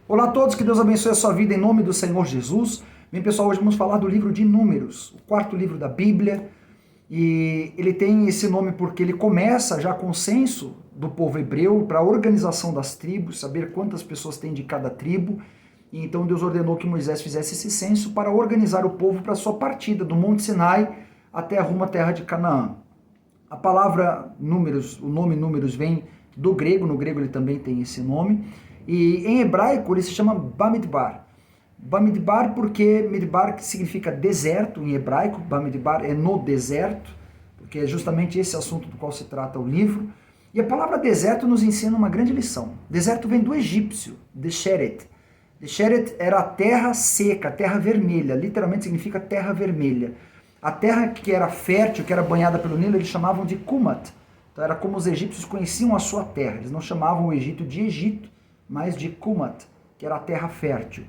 Olá a todos, que Deus abençoe a sua vida em nome do Senhor Jesus. Bem, pessoal, hoje vamos falar do livro de Números, o quarto livro da Bíblia. E ele tem esse nome porque ele começa já com o censo do povo hebreu para a organização das tribos, saber quantas pessoas tem de cada tribo. E então Deus ordenou que Moisés fizesse esse censo para organizar o povo para a sua partida do Monte Sinai até rumo à terra de Canaã. A palavra Números, o nome Números vem do grego, no grego ele também tem esse nome. E em hebraico ele se chama Bamidbar. Bamidbar porque Midbar que significa deserto em hebraico, Bamidbar é no deserto, porque é justamente esse assunto do qual se trata o livro. E a palavra deserto nos ensina uma grande lição. Deserto vem do egípcio, Desheret. Desheret era a terra seca, a terra vermelha, literalmente significa terra vermelha. A terra que era fértil, que era banhada pelo Nilo, eles chamavam de Kumat. Então era como os egípcios conheciam a sua terra. Eles não chamavam o Egito de Egito, mas de Kumat, que era a terra fértil.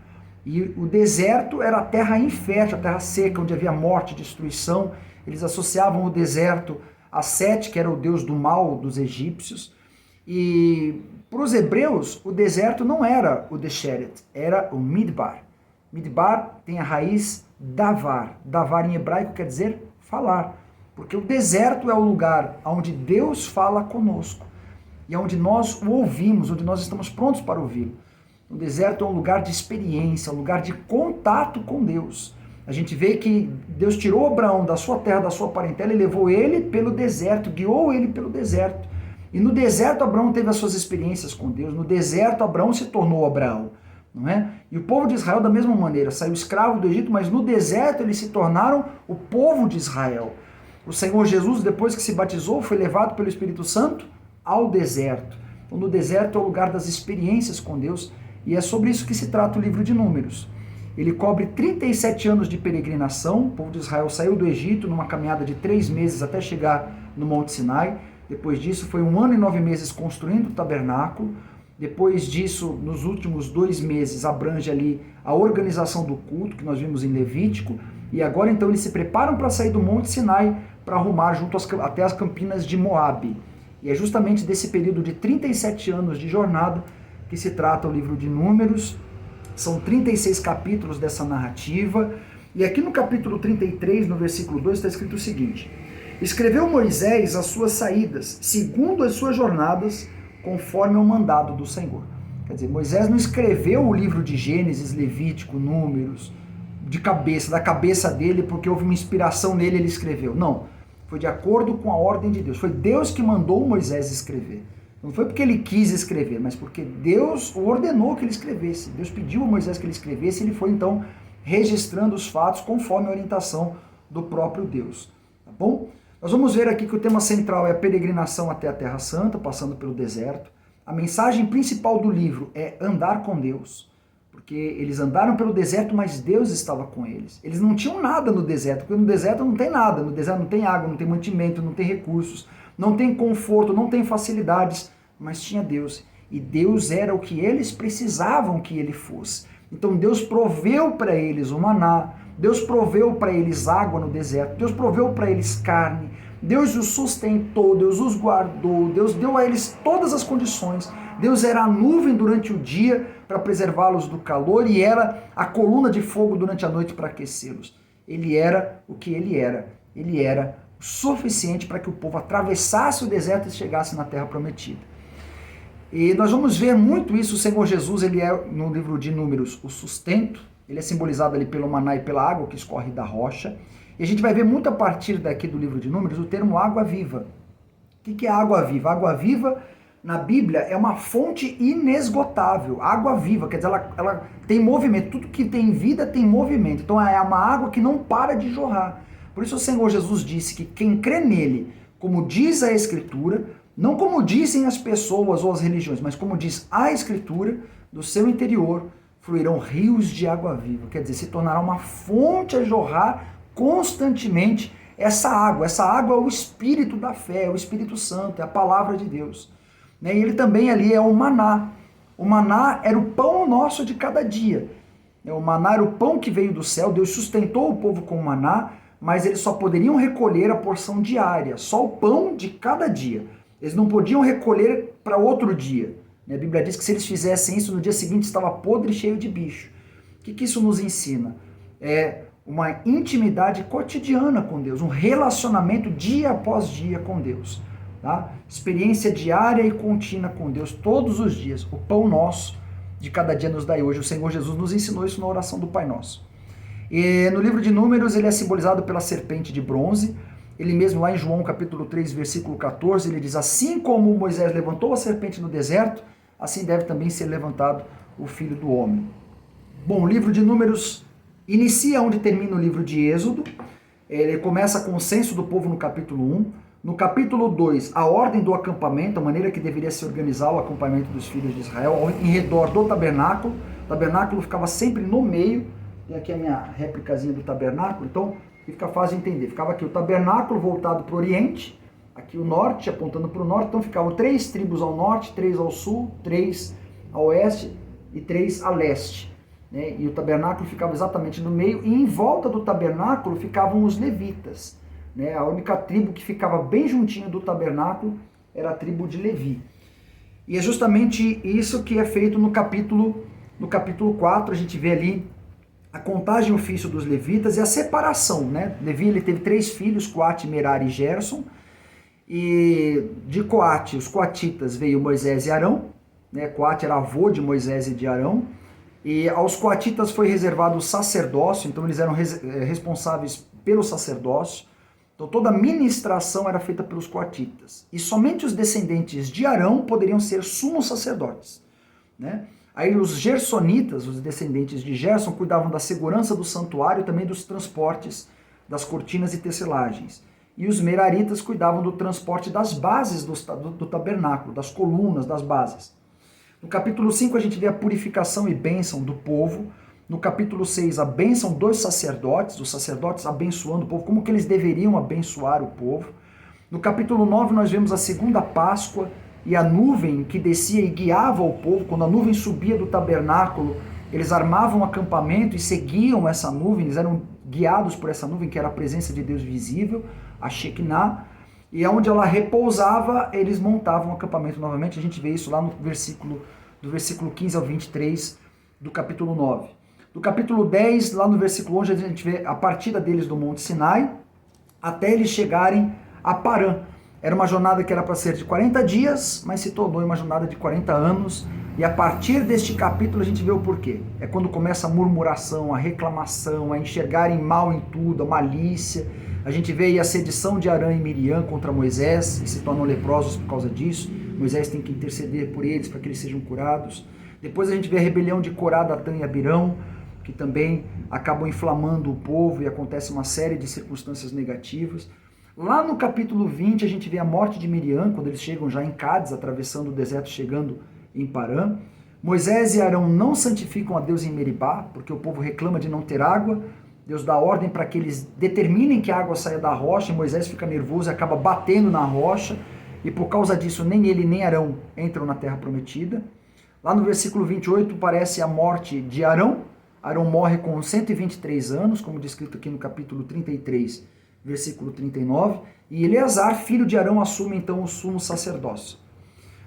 E o deserto era a terra infértil, a terra seca, onde havia morte, destruição. Eles associavam o deserto a Sete, que era o deus do mal dos egípcios. E para os hebreus, o deserto não era o Desheret, era o Midbar. Midbar tem a raiz Davar. Davar em hebraico quer dizer falar, porque o deserto é o lugar onde Deus fala conosco e onde nós o ouvimos, onde nós estamos prontos para ouvi-lo. O deserto é um lugar de experiência, um lugar de contato com Deus. A gente vê que Deus tirou Abraão da sua terra, da sua parentela e levou ele pelo deserto, guiou ele pelo deserto. E no deserto Abraão teve as suas experiências com Deus, no deserto Abraão se tornou Abraão. Não é? E o povo de Israel da mesma maneira, saiu escravo do Egito, mas no deserto eles se tornaram o povo de Israel. O Senhor Jesus, depois que se batizou, foi levado pelo Espírito Santo ao deserto. Então, no deserto é o lugar das experiências com Deus, e é sobre isso que se trata o livro de Números. Ele cobre 37 anos de peregrinação. O povo de Israel saiu do Egito numa caminhada de 3 meses até chegar no Monte Sinai. Depois disso, foi 1 ano e 9 meses construindo o tabernáculo. Depois disso, nos últimos 2 meses, abrange ali a organização do culto, que nós vimos em Levítico. E agora, então, eles se preparam para sair do Monte Sinai para arrumar até as campinas de Moabe. E é justamente desse período de 37 anos de jornada que se trata o livro de Números. São 36 capítulos dessa narrativa. E aqui no capítulo 33, no versículo 2, está escrito o seguinte: escreveu Moisés as suas saídas, segundo as suas jornadas, conforme o mandado do Senhor. Quer dizer, Moisés não escreveu o livro de Gênesis, Levítico, Números, da cabeça dele, porque houve uma inspiração nele, ele escreveu. Não, foi de acordo com a ordem de Deus. Foi Deus que mandou Moisés escrever. Não foi porque ele quis escrever, mas porque Deus o ordenou que ele escrevesse. Deus pediu a Moisés que ele escrevesse, e ele foi então registrando os fatos conforme a orientação do próprio Deus. Tá bom? Nós vamos ver aqui que o tema central é a peregrinação até a Terra Santa, passando pelo deserto. A mensagem principal do livro é andar com Deus, porque eles andaram pelo deserto, mas Deus estava com eles. Eles não tinham nada no deserto, porque no deserto não tem nada. No deserto não tem água, não tem mantimento, não tem recursos, não tem conforto, não tem facilidades, mas tinha Deus. E Deus era o que eles precisavam que ele fosse. Então Deus proveu para eles o maná, Deus proveu para eles água no deserto, Deus proveu para eles carne, Deus os sustentou, Deus os guardou, Deus deu a eles todas as condições. Deus era a nuvem durante o dia para preservá-los do calor e era a coluna de fogo durante a noite para aquecê-los. Ele era o que ele era. Ele era o suficiente para que o povo atravessasse o deserto e chegasse na terra prometida. E nós vamos ver muito isso. O Senhor Jesus, ele é, no livro de Números, o sustento. Ele é simbolizado ali pelo maná e pela água que escorre da rocha. E a gente vai ver muito a partir daqui do livro de Números o termo água viva. O que é água viva? Água viva, na Bíblia, é uma fonte inesgotável. Água viva, quer dizer, ela tem movimento. Tudo que tem vida tem movimento. Então é uma água que não para de jorrar. Por isso o Senhor Jesus disse que quem crê nele, como diz a Escritura, não como dizem as pessoas ou as religiões, mas como diz a Escritura, do seu interior fluirão rios de água viva. Quer dizer, se tornará uma fonte a jorrar constantemente essa água. Essa água é o Espírito da fé, é o Espírito Santo, é a palavra de Deus. E ele também ali é o maná. O maná era o pão nosso de cada dia. O maná era o pão que veio do céu. Deus sustentou o povo com o maná, mas eles só poderiam recolher a porção diária, só o pão de cada dia. Eles não podiam recolher para outro dia. A Bíblia diz que se eles fizessem isso, no dia seguinte estava podre e cheio de bicho. O que isso nos ensina? É uma intimidade cotidiana com Deus, um relacionamento dia após dia com Deus. Tá? Experiência diária e contínua com Deus, todos os dias. O pão nosso de cada dia nos dai hoje. O Senhor Jesus nos ensinou isso na oração do Pai Nosso. E no livro de Números, ele é simbolizado pela serpente de bronze. Ele mesmo lá em João capítulo 3, versículo 14, ele diz: assim como Moisés levantou a serpente no deserto, assim deve também ser levantado o Filho do Homem. Bom, o livro de Números inicia onde termina o livro de Êxodo. Ele começa com o censo do povo no capítulo 1. No capítulo 2, a ordem do acampamento, a maneira que deveria se organizar o acampamento dos filhos de Israel, em redor do tabernáculo. O tabernáculo ficava sempre no meio. Tem aqui a minha réplicazinha do tabernáculo, então fica fácil de entender. Ficava aqui o tabernáculo voltado para o oriente, aqui o norte, apontando para o norte, então ficavam 3 tribos ao norte, 3 ao sul, 3 a oeste e 3 a leste. Né? E o tabernáculo ficava exatamente no meio, e em volta do tabernáculo ficavam os levitas. Né? A única tribo que ficava bem juntinho do tabernáculo era a tribo de Levi. E é justamente isso que é feito no capítulo 4, a gente vê ali a contagem e ofício dos levitas e a separação, né? Levi, ele teve 3 filhos, Coate, Merari e Gerson. E de Coate, os coatitas, veio Moisés e Arão, né? Coate era avô de Moisés e de Arão. E aos coatitas foi reservado o sacerdócio, então eles eram responsáveis pelo sacerdócio. Então toda a ministração era feita pelos coatitas. E somente os descendentes de Arão poderiam ser sumos sacerdotes, né? Aí os gersonitas, os descendentes de Gerson, cuidavam da segurança do santuário e também dos transportes das cortinas e tecelagens. E os meraritas cuidavam do transporte das bases do tabernáculo, das colunas, das bases. No capítulo 5 a gente vê a purificação e bênção do povo. No capítulo 6 a bênção dos sacerdotes, os sacerdotes abençoando o povo, como que eles deveriam abençoar o povo. No capítulo 9 nós vemos a segunda Páscoa, e a nuvem que descia e guiava o povo. Quando a nuvem subia do tabernáculo, eles armavam um acampamento e seguiam essa nuvem, eles eram guiados por essa nuvem, que era a presença de Deus visível, a Shekinah, e onde ela repousava, eles montavam um acampamento novamente. A gente vê isso lá no do versículo 15 ao 23 do capítulo 9. Do capítulo 10, lá no versículo 11, a gente vê a partida deles do Monte Sinai, até eles chegarem a Parã. Era uma jornada que era para ser de 40 dias, mas se tornou uma jornada de 40 anos. E a partir deste capítulo a gente vê o porquê. É quando começa a murmuração, a reclamação, a enxergarem mal em tudo, a malícia. A gente vê aí a sedição de Arã e Miriam contra Moisés, e se tornam leprosos por causa disso. Moisés tem que interceder por eles para que eles sejam curados. Depois a gente vê a rebelião de Corá, Datã e Abirão, que também acabam inflamando o povo e acontece uma série de circunstâncias negativas. Lá no capítulo 20 a gente vê a morte de Miriam, quando eles chegam já em Cádiz, atravessando o deserto, chegando em Parã. Moisés e Arão não santificam a Deus em Meribá, porque o povo reclama de não ter água. Deus dá ordem para que eles determinem que a água saia da rocha, e Moisés fica nervoso e acaba batendo na rocha, e por causa disso nem ele nem Arão entram na terra prometida. Lá no versículo 28 parece a morte de Arão. Arão morre com 123 anos, como descrito aqui no capítulo 33, versículo 39, e Eleazar, filho de Arão, assume então o sumo sacerdócio.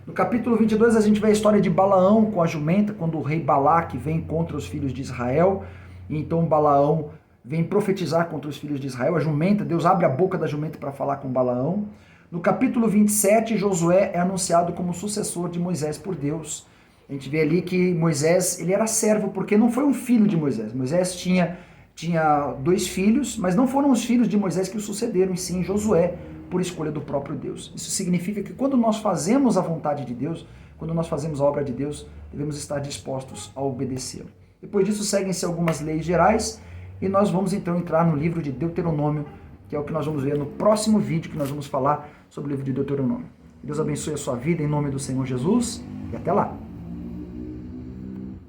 No capítulo 22 a gente vê a história de Balaão com a jumenta, quando o rei Balaque vem contra os filhos de Israel, e então Balaão vem profetizar contra os filhos de Israel. A jumenta, Deus abre a boca da jumenta para falar com Balaão. No capítulo 27, Josué é anunciado como sucessor de Moisés por Deus. A gente vê ali que Moisés, ele era servo, porque não foi um filho de Moisés. Moisés tinha 2 filhos, mas não foram os filhos de Moisés que o sucederam, e sim Josué, por escolha do próprio Deus. Isso significa que quando nós fazemos a vontade de Deus, quando nós fazemos a obra de Deus, devemos estar dispostos a obedecê-lo. Depois disso, seguem-se algumas leis gerais, e nós vamos então entrar no livro de Deuteronômio, que é o que nós vamos ver no próximo vídeo, que nós vamos falar sobre o livro de Deuteronômio. Deus abençoe a sua vida em nome do Senhor Jesus, e até lá!